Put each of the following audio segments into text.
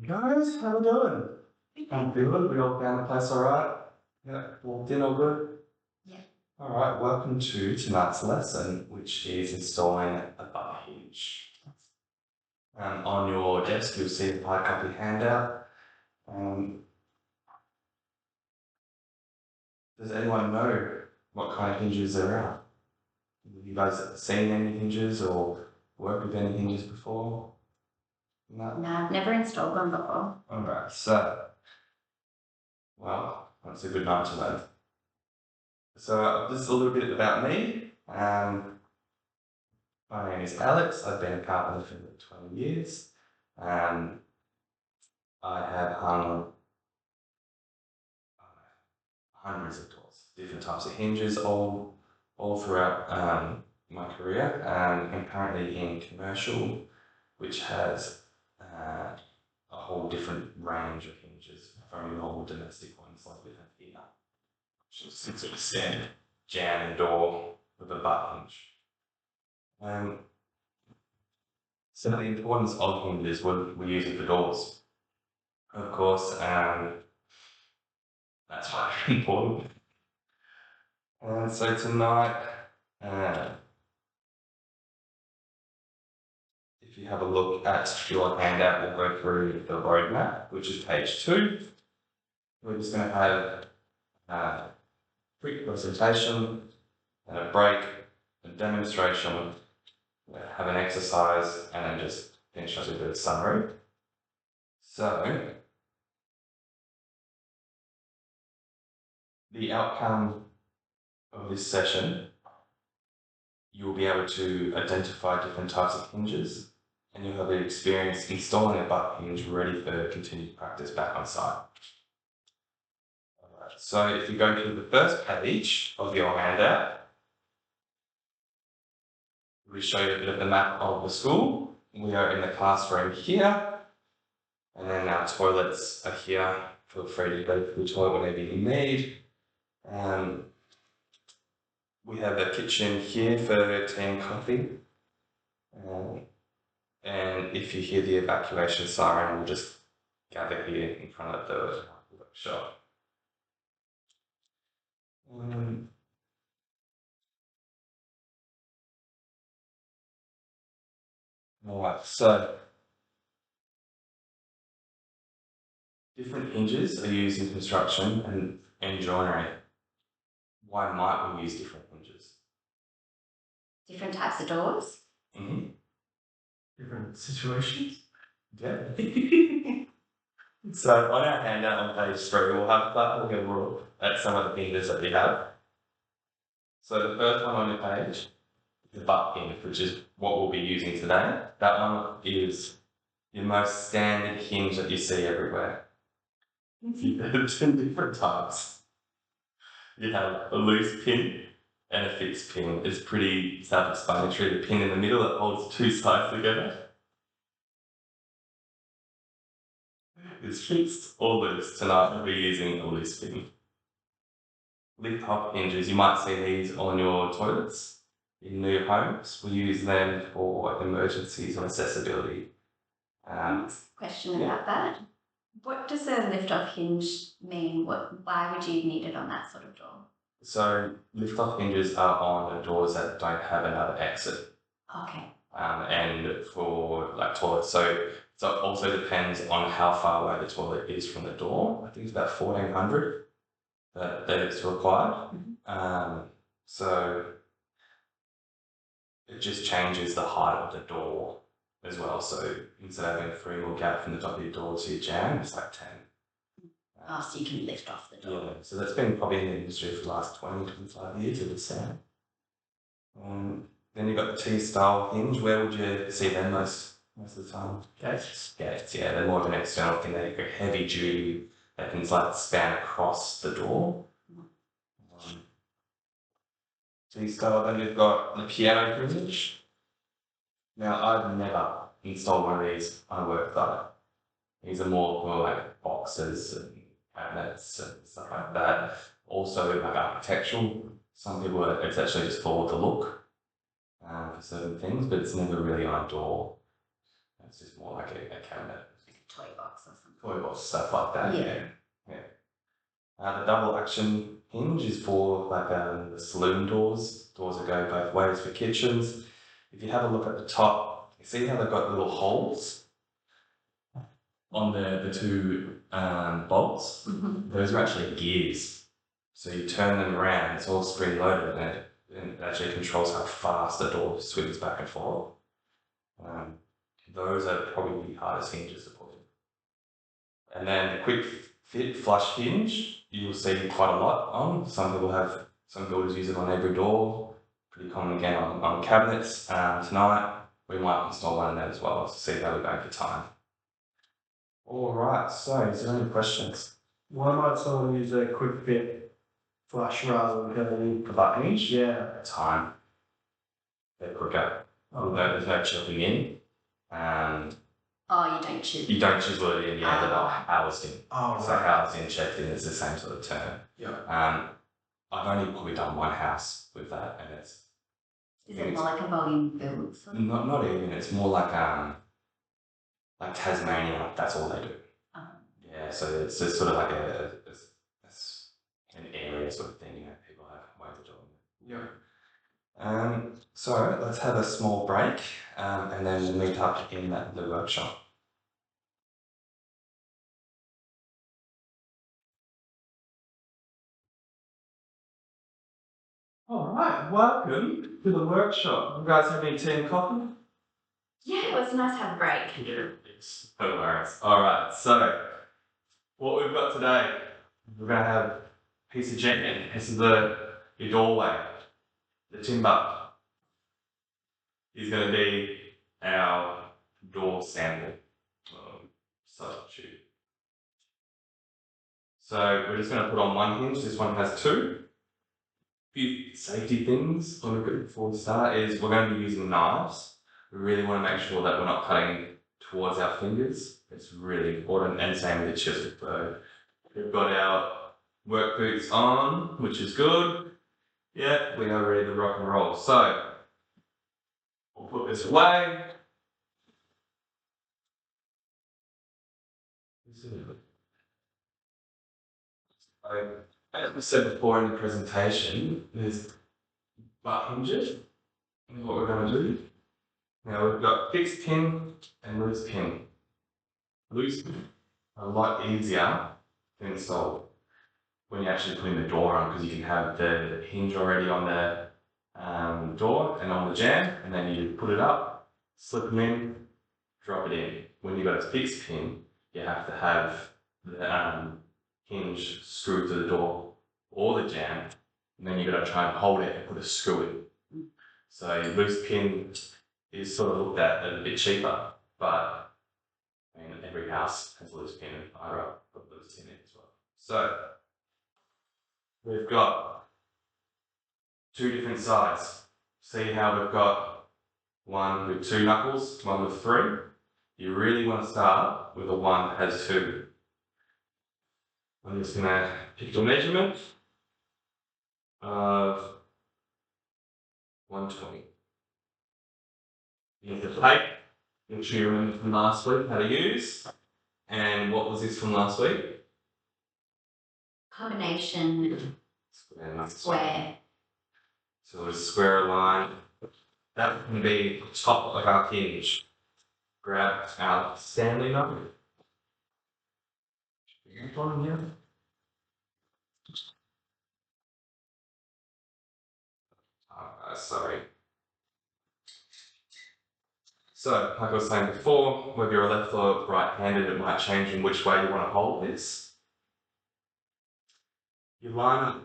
Guys, how we doing? I'm good. We all found the place all right? Yeah, walked in all good? Yeah. All right, welcome to tonight's lesson, which is installing a butt hinge. On your desk, you'll see the hard copy handout. Does anyone know what kind of hinges there are? Have you guys seen any hinges or worked with any hinges before? No? No, I've never installed one before. All right, so, well, that's a good night to learn. So just a little bit about me. My name is Alex. I've been a carpenter for 20 years. I have hung hundreds of doors, different types of hinges, all throughout my career. I'm currently in commercial, which has a whole different range of hinges from normal domestic ones like we have here, which is sort of standard jam door with a butt hinge. So the importance of hinges we use it for doors. Of course, that's why they're important. So tonight, if you have a look at your handout, we'll go through the roadmap, which is page 2. We're just going to have a quick presentation and a break, a demonstration, have an exercise, and then just finish up with a bit of summary. So, the outcome of this session, you will be able to identify different types of hinges, and you'll have the experience installing a butt hinge ready for continued practice back on site. Alright, so if you go to the first page of your handout, we show you a bit of the map of the school. We are in the classroom here, and then our toilets are here. Feel free to go to the toilet whenever you need. We have a kitchen here for tea and coffee. And if you hear the evacuation siren, we'll just gather here in front of the workshop. Alright, so different hinges are used in construction and joinery. Why might we use different hinges? Different types of doors? Mm-hmm. Different situations? Yeah. So on our handout on page 3, we'll have we'll get a look at some of the hinges that we have. So the first one on your page, the butt hinge, which is what we'll be using today. That one is your most standard hinge that you see everywhere. There's two different types. You have a loose pin and a fixed pin. It's pretty self-explanatory. The pin in the middle that holds two sides together is fixed or loose. Tonight we'll be using a loose pin. Lift hop hinges, you might see these on your toilets in new homes. We use them for emergencies or accessibility. Question about that. What does a lift-off hinge mean? Why would you need it on that sort of door? So lift-off hinges are on doors that don't have another exit. Okay. And for like toilets. So it also depends on how far away the toilet is from the door. I think it's about 1400 that it's required. So it just changes the height of the door as well. So instead of having a 3 mil gap from the top of your door to your jamb, it's like 10. So you can lift off the door. Yeah, so that's been probably in the industry for the last 20, 25 years, I would say. Then you've got the T-style hinge. Where would you see them most of the time? Gates. Gates, yeah. They're more of an external thing. They're heavy duty. They can like span across the door. T-style. Then you've got the piano hinge. Now, I've never installed one of these on a work site. These are more for like boxes and cabinets and stuff like that. Also, like architectural. Some people, it's actually just for the look. For certain things, but it's never really on a door. It's just more like a cabinet. Like a toy box or toy box, stuff like that. Yeah. The double action hinge is for like the saloon doors that go both ways for kitchens. If you have a look at the top, you see how they've got little holes on the two bolts? Those are actually gears. So you turn them around, it's all spring loaded, and it actually controls how fast the door swings back and forth. Those are probably the hardest hinges to put in. And then the quick fit flush hinge, you will see quite a lot on. Some builders use it on every door, pretty common again on cabinets. Tonight, we might install one of that as well to see how we're going for time. All right, so is there any questions? Why might someone use a quick fit flush rather than going For that hinge? Yeah. Time. They're quicker. There's no chipping in. Oh, you don't choose. You don't chisel it in, yeah, they're not housed in. Oh, So housed in, checked in, it's the same sort of term. Yeah. I've only probably done one house with that, and it's Is it more like a volume build? Sort of? not even. It's more like Tasmania. That's all they do. Yeah, so it's just sort of like an area sort of thing. You know, people have ways of doing it. Yeah. So let's have a small break, and then we'll meet up in the workshop. All right, welcome to the workshop. You guys have any tea and coffee? Yeah, it was nice to have a break. Yeah, it's hilarious. All right, so what we've got today, we're going to have a piece of jam. This is your doorway, the timber is going to be our door sample substitute. So we're just going to put on one hinge. This one has two. Few safety things before we start is we're going to be using knives. We really want to make sure that we're not cutting towards our fingers. It's really important, and same with the chisel. So we've got our work boots on, which is good. Yeah, we are ready to rock and roll. So we'll put this away. As we said before in the presentation, there's butt hinges. And what we're going to do. Now we've got fixed pin and loose pin. Loose pin are a lot easier to install when you're actually putting the door on, because you can have the hinge already on the door and on the jamb, and then you put it up, slip them in, drop it in. When you've got a fixed pin, you have to have the hinge screwed to the door or the jamb, and then you've got to try and hold it and put a screw in. So loose pin is sort of looked at as a bit cheaper, but I mean, every house has a loose pin, and I put loose pin in as well. So we've got two different sides. See how we've got one with two knuckles, one with three? You really want to start with the one that has two. I'm just going to pick a measurement of 120. You have the tape, make sure you remember from last week how to use. And what was this from last week? Combination square. So a square line. That can be top of our hinge. Grab our Stanley number. On here. Sorry. So, like I was saying before, whether you're left or right-handed, it might change in which way you want to hold this. You line up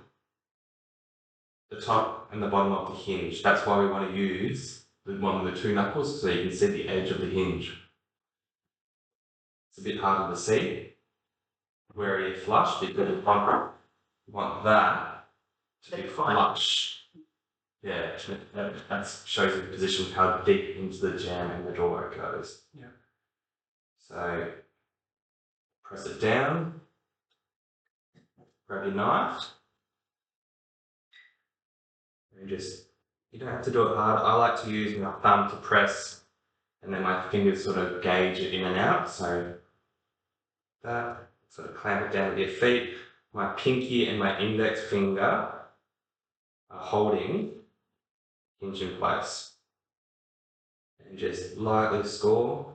the top and the bottom of the hinge. That's why we want to use the one with the two knuckles, so you can see the edge of the hinge. It's a bit harder to see where you're flush, because you want that to be flush. Yeah, that shows you the position of how deep into the jamb and the door it goes. Yeah. So press it down, grab your knife, and you don't have to do it hard. I like to use my thumb to press, and then my fingers sort of gauge it in and out. So that. Sort of clamp it down with your feet. My pinky and my index finger are holding hinge in place. And just lightly score.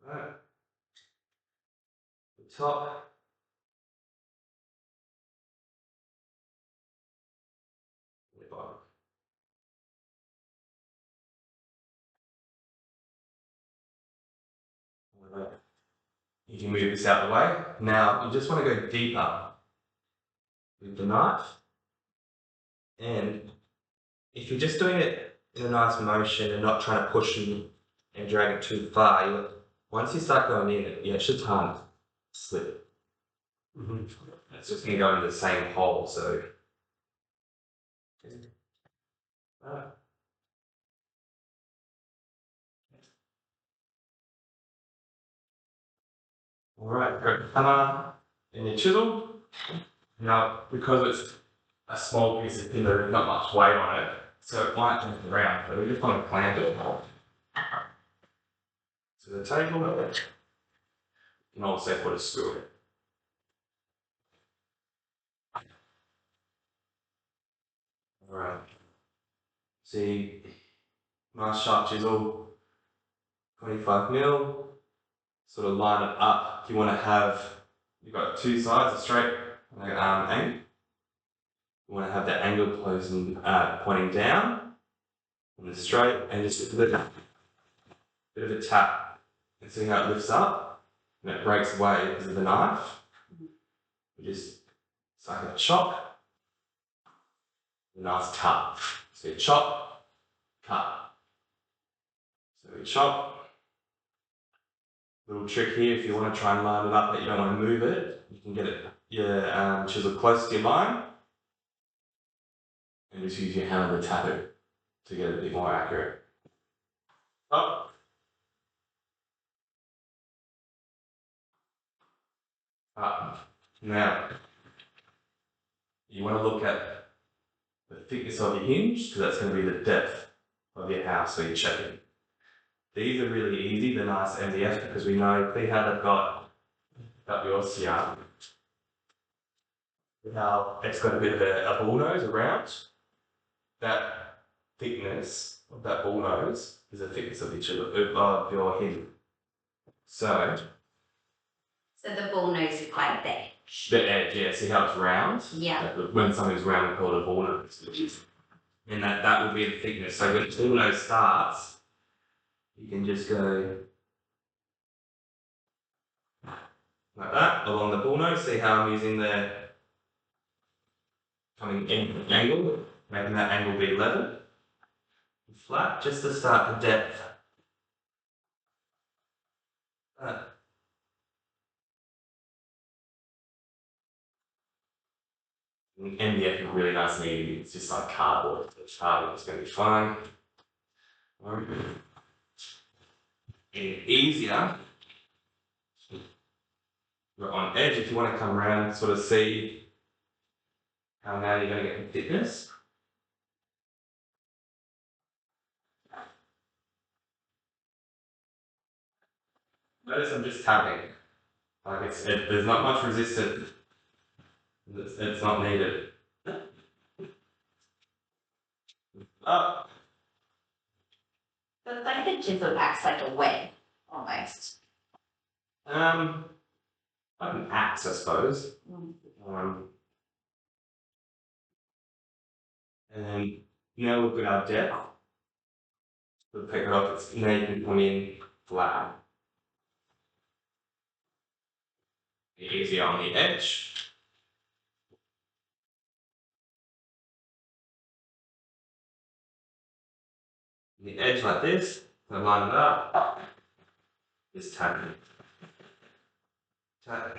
Like that. The top. And the bottom. Like that. You can move this out of the way. Now you just want to go deeper with the knife. And if you're just doing it in a nice motion and not trying to push and drag it too far, once you start going in, it should slip. It's just going to go into the same hole, so. Alright, grab the hammer and your chisel. Now, because it's a small piece of timber, there's not much weight on it, so it might jump around, but we just want to clamp it to the table. You can also put a screw in. Alright. See, nice sharp chisel, 25mm. Sort of line it up. You want to have, you've got two sides, a straight angle. You want to have the angle pointing down and the straight, and just a bit of a tap. And see how it lifts up and it breaks away because of the knife. You just, it's like a chop, a nice cut. So you chop, cut. So we chop. Little trick here, if you want to try and line it up but you don't want to move it, you can get it your chisel close to your line and just use your hammer to tap it to get it a bit more accurate. Up. Up. Now, you want to look at the thickness of your hinge because that's going to be the depth of your house, so you're checking. These are really easy, the nice MDF, because we know, see how they've got yours here. Now it's got a bit of a ball nose around. That thickness of that ball nose is the thickness of your hinge. So the ball nose is like the edge. The edge, yeah. See how it's round? Yeah. When something's round, we call it a ball nose. And that would be the thickness. So when the ball nose starts, you can just go like that along the ball nose. See how I'm using the coming in angle, making that angle be level and flat, just to start the depth. MDF is really nice and easy. It's just like cardboard. It's hard, it's going to be fine. And easier. You're on edge if you want to come around and sort of see how now you're going to get the thickness. Notice I'm just tapping. Like there's not much resistance. It's not needed. Up. But like the chisel acts like a wedge, almost. Like an axe, I suppose. And now we've got our depth. We'll pick it up. Now you can come in flat. Easier on the edge. The edge like this, and line it up. Just tap it. Tap.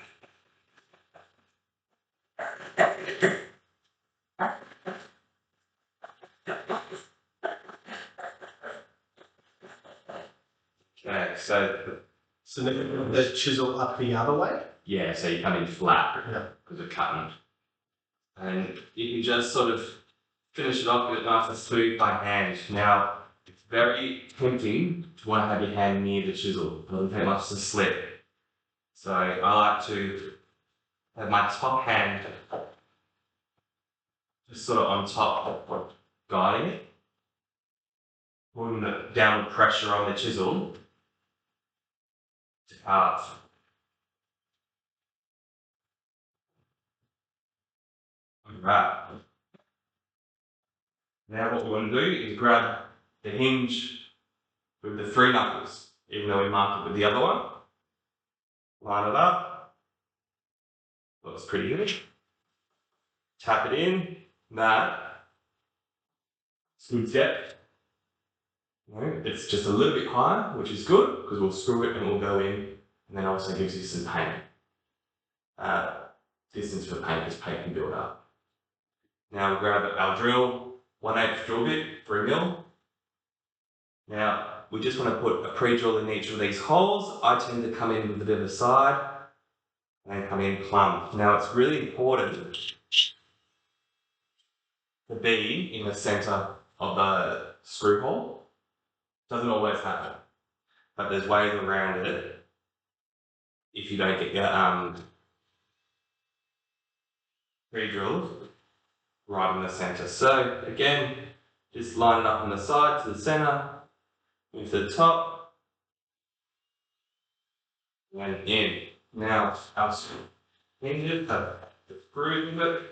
Okay, So the chisel up the other way? yeah, so you come in flat Yeah. because of cutting. And you can just sort of finish it off with it nice and smooth by hand. Now, very tempting to want to have your hand near the chisel. It doesn't take much to slip. So I like to have my top hand just sort of on top, guiding it, putting the downward pressure on the chisel to carve. Alright. Now what we want to do is grab the hinge with the 3 knuckles, even though we marked it with the other one. Line it up. Looks pretty good. Tap it in. That. It's good depth. It's just a little bit higher, which is good because we'll screw it and it will go in, and then also gives you some paint. Distance for paint because paint can build up. Now we'll grab our drill, 1/8 drill bit, 3 mil. Now we just want to put a pre-drill in each of these holes. I tend to come in with a bit of a side and then come in plumb. Now it's really important to be in the center of the screw hole. Doesn't always happen, but there's ways around it if you don't get your pre-drilled right in the center. So again, just line it up on the side to the center, move to the top, and in. Now our hinges have the screws in it.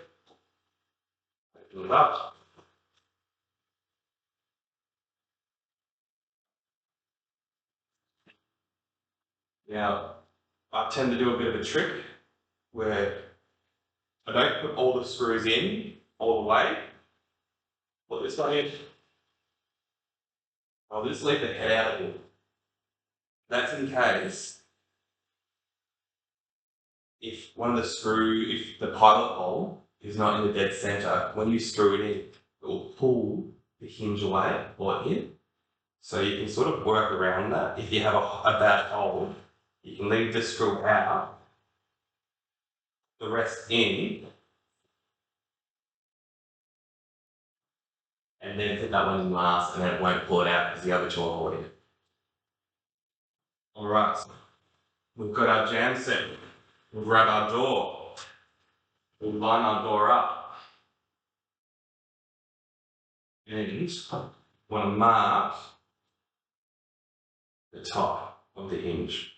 Open it up. Now I tend to do a bit of a trick where I don't put all the screws in all the way. Put this one in. I'll just leave the head out a little. That's in case if the pilot hole is not in the dead center, when you screw it in, it will pull the hinge away or in. So you can sort of work around that. If you have a bad hole, you can leave the screw out, the rest in, and then put that one in last, and then it won't pull it out because the other two are holding it. Alright, so we've got our jam set. We'll grab our door. We'll line our door up. And want to mark the top of the hinge.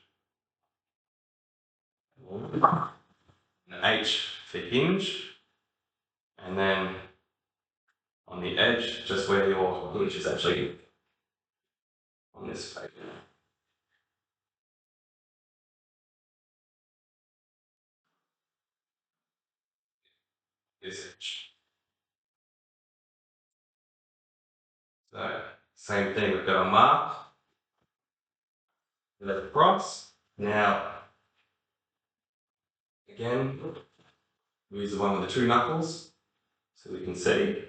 An H for hinge, and then on the edge, just where your hinge is actually on this paper. This edge. So, same thing, we've got our mark, let it cross. Now, again, we use the one with the 2 knuckles, so we can see.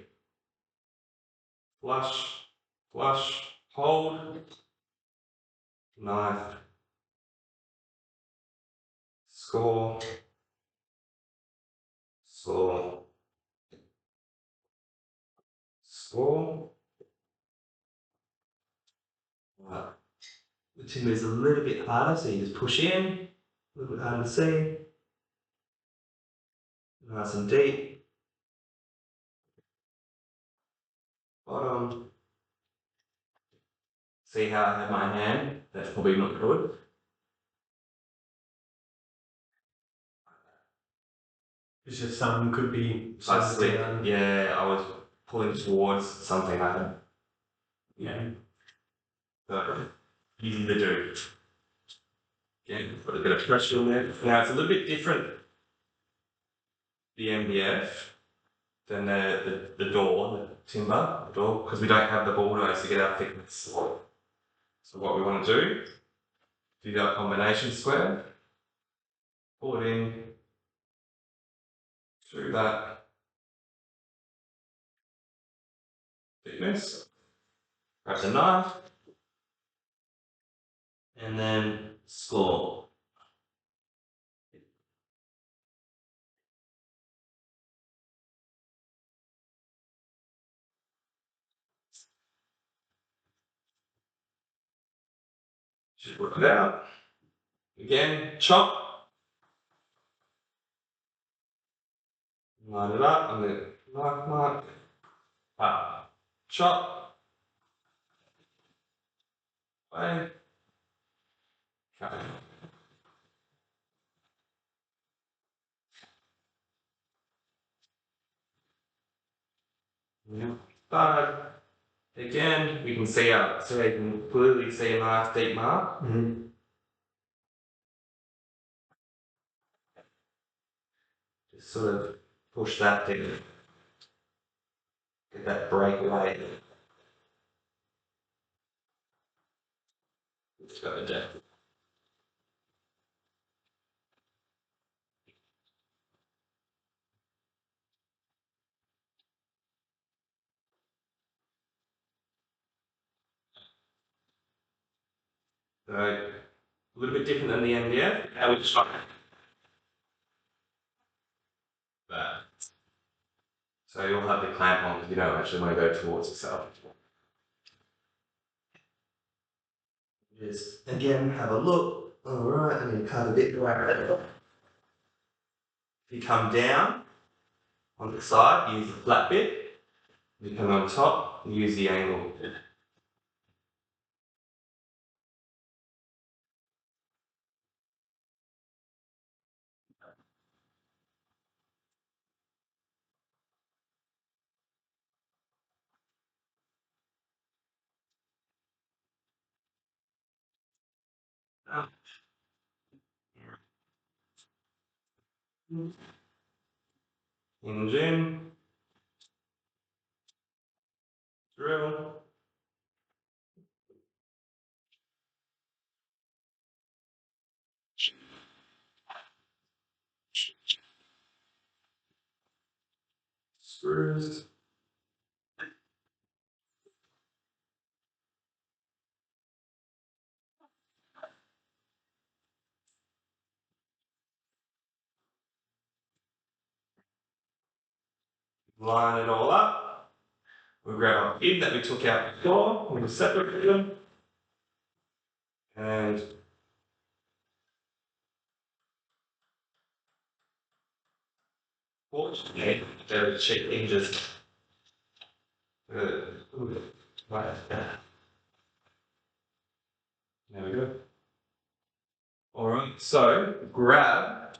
Flush, flush, hold, knife, score, score, score. Right. The timber is a little bit harder, so you just push in, a little bit harder to see. Nice and deep. Bottom. See how I have my hand? That's probably not good. It's just some could be So I slipped. down. Yeah, I was pulling towards something I had. Yeah. So, easy to do. Again, put a bit of pressure on there. Now it's a little bit different, the MDF, than the door, the timber, the door, because we don't have the ball nose to get our thickness. So what we want to do our combination square, pull it in through that thickness, grab the knife, and then score. Just put it out. Again, chop. Line it up and then mark. Up. Chop. Play. Cut. Yeah. But again, we can see out, so you can clearly see a nice deep mark. Mm-hmm. Just sort of push that down. Get that breakaway. It's got a depth. So a little bit different than the MDF. How we try that. So you'll have the clamp on because you don't actually want to go towards yourself. Just again have a look. Alright, I'm going to cut a bit right. If you come down on the side, use the flat bit. If you come on top, use the angle. Hinge in, drill. Screws. Line it all up. We'll grab our pin that we took out before, we'll separate them. And fortunately, they're cheap hinges. Right. There we go. Alright, so grab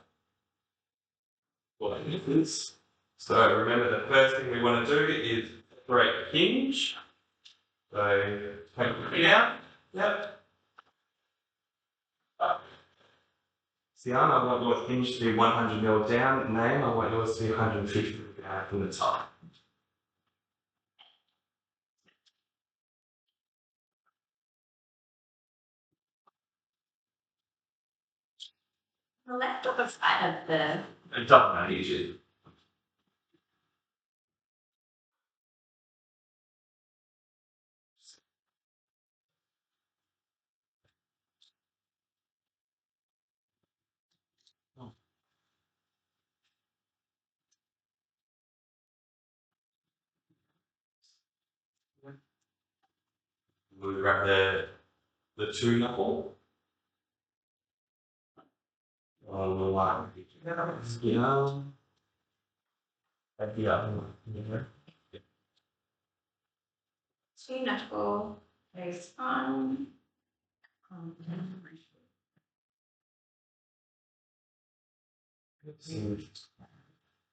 what it is. So remember the first thing we want to do is break hinge. So take it out. Yep. Up. Sian, I want your hinge to be 100 mil down. Name, I want yours to be 150 down from the top. The left or the right of the. It doesn't matter usually. We'll grab the two knuckle. On the line. Yeah. Two knuckle goes on.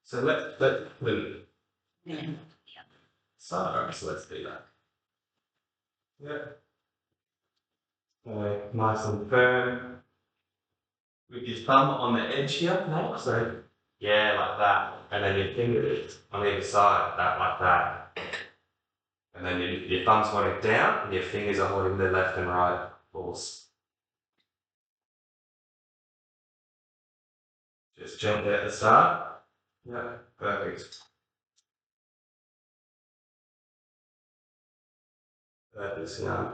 So let's Yeah. so let's do that. Yeah. So nice and firm. With your thumb on the edge here, now. So yeah, like that. And then your fingers on either side, that like that. And then your thumb's holding down and your fingers are holding the left and right balls. Just gently at the start. Yeah, perfect. Perfect, yeah.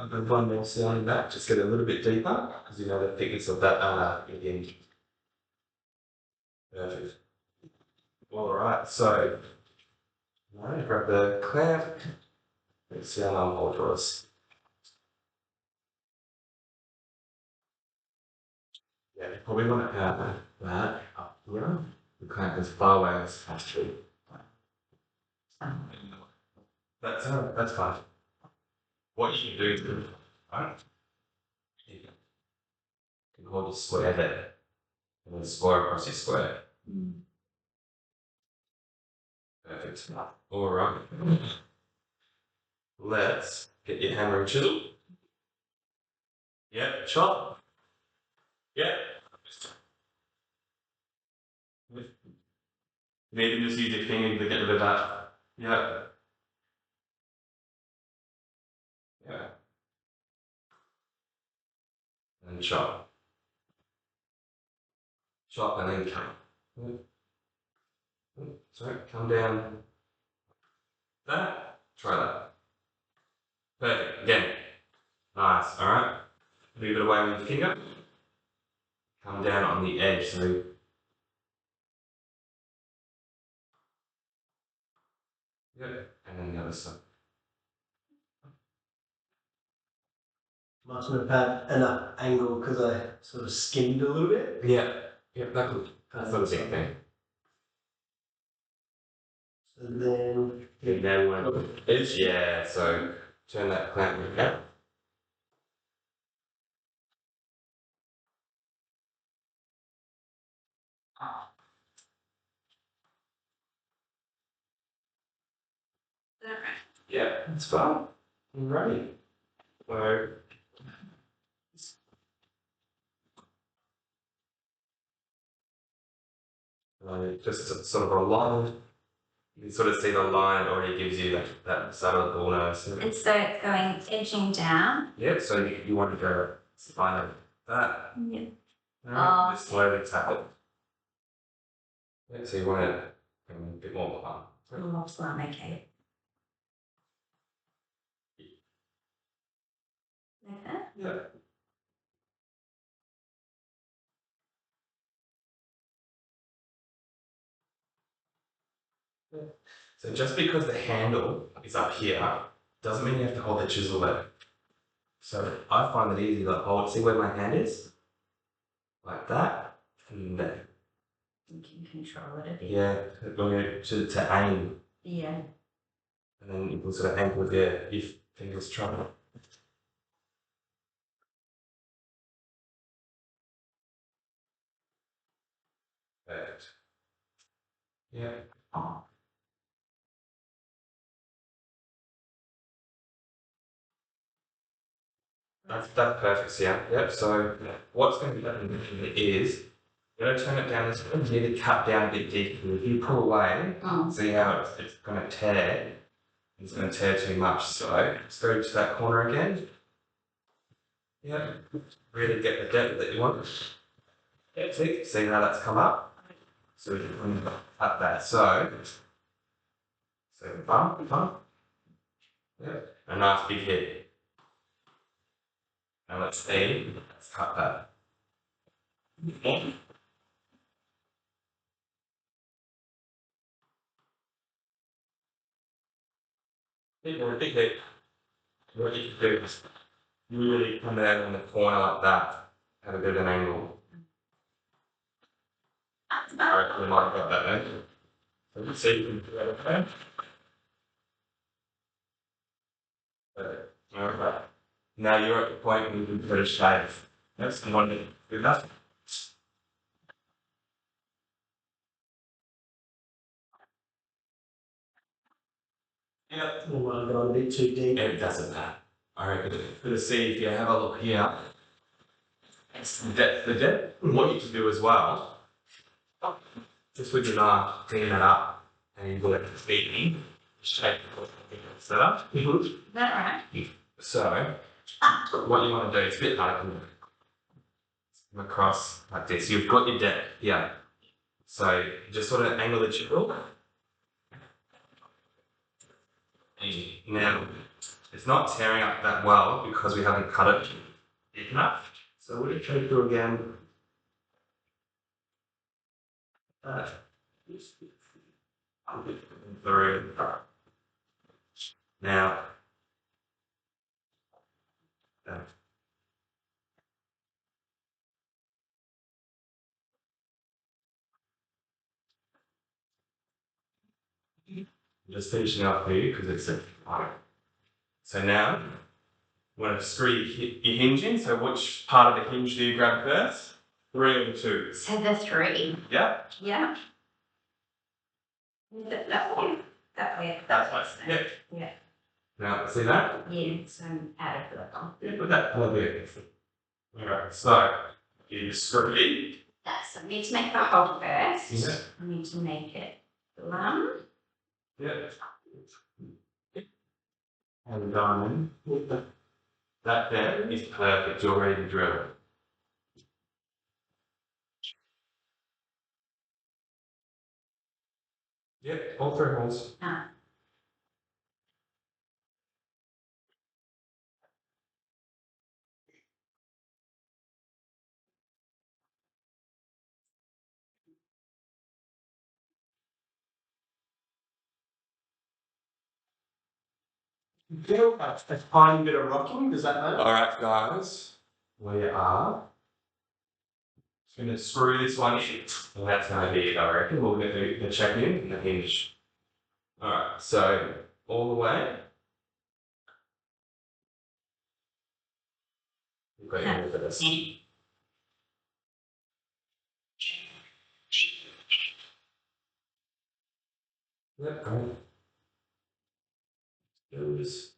And one more sound back, just get a little bit deeper, because you know the thickness of that again. Perfect. Alright, so now grab the clamp. Let's see how long hold for us. Yeah, you probably want to have that up here. The clamp as far away as possible. That's fine. What you can do is, right? You can hold your square there, and then square across your square. Perfect. Alright. Let's get your hammer and chisel. Yep, chop. Yep. Maybe just use your finger to get rid of that. Yeah. Yeah. And chop. Chop and then come. Sorry, come down. That. Try that. Perfect. Again. Nice. Alright. Move it away with your finger. Come down on the edge. So yeah. And then the other side. Mustn't have had enough angle because I sort of skimmed a little bit. Yeah. Yeah, that's not a big thing. So then, And now we want to edge. Yeah, so turn that clamp back. Yeah, that's fine. Alrighty. So just sort of a line. You can sort of see the line already gives you that subtle coolness. And so it's going edging down. Yeah, so you want to go find that. Yeah. Alright, just slowly tap it. Yeah, so you want it a bit more fun. Loves that, okay. Like that? Yeah. So just because the handle is up here doesn't mean you have to hold the chisel there. So I find it easy, like hold, see where my hand is? Like that, and then, You can control it a bit. yeah, going to aim, Yeah. and then you can sort of aim with your fingers trying. Perfect. Yeah. That's perfect, so yeah. Yep, so what's going to be happening is you're going to turn it down this way, you need to cut down a bit deeper. If you pull away, see how it's going to tear. It's going to tear too much, so let's go to that corner again. Yeah, really get the depth that you want. Yeah, see how that's come up? So we can cut that. So bump. Yeah, a nice big hit. Now let's see, let's cut that. Big hit. What you can do is really come out in the corner like that, at a bit of an angle. I reckon we might have got that there. So you can see you can do that okay. Alright. Now you're at the point where you can put a shave. That's the one to do that. Yep. I might have gone a bit too deep. It doesn't matter. I reckon. For the see if you have a look here. It's the depth. What you can do as well, just with your knife, clean that up, and you let it feed shape set up. Is that right? So, what you want to do, it's a bit harder to come across like this. You've got your depth here. So, just sort of angle the chisel. And now, it's not tearing up that well because we haven't cut it deep enough. So we'll go through again. Through. Now, I'm just finishing up here because it's a so now I'm going to screw your hinge in. So which part of the hinge do you grab first? 3 or the 2? So the 3. Yeah. Yeah. That way. That way. That's right. Yeah. Yeah. Now see that? Yeah. So out of the one. Yeah, put that a little bit. Alright, so you screw in. That's. I need to make the hole first. Yeah. I need to make it plumb. Yeah. And the diamond. That there is perfect. You're ready to drill. Yep, all 3 holes. Ah. Feel a tiny bit of rocking, does that matter? Alright guys, we are going to screw this one in. And that's going to be it, I reckon. We'll get the check in and the hinge. Alright, so all the way. You've got your for this. Yep, great. Those.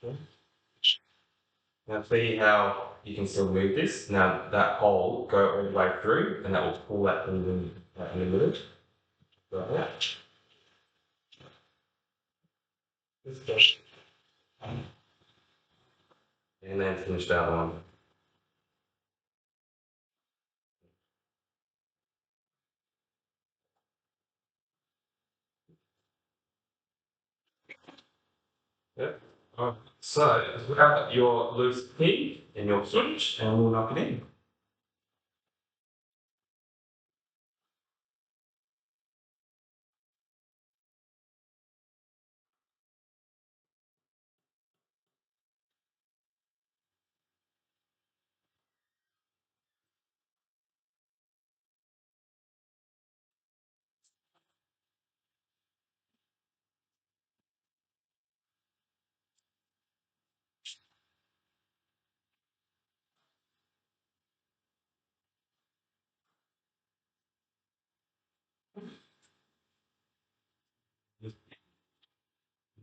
Okay. Now see how you can still move this. Now that hole go all the way through and that will pull that in the middle. Like that. Just go. And then finish that one. Yep. So grab your loose pin and your hinge and we'll knock it in.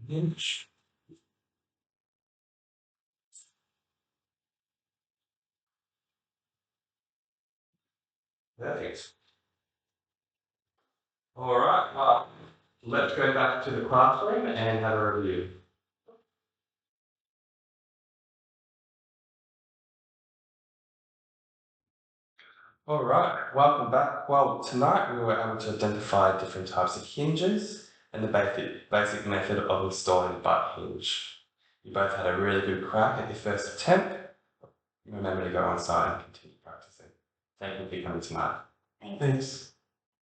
Hinge. Perfect. All right. Let's go back to the classroom and have a review. All right, welcome back. Well, tonight we were able to identify different types of hinges and the basic method of installing the butt hinge. You both had a really good crack at your first attempt. Remember to go on site and continue practicing. Thank you for coming tonight. Thanks. Thanks.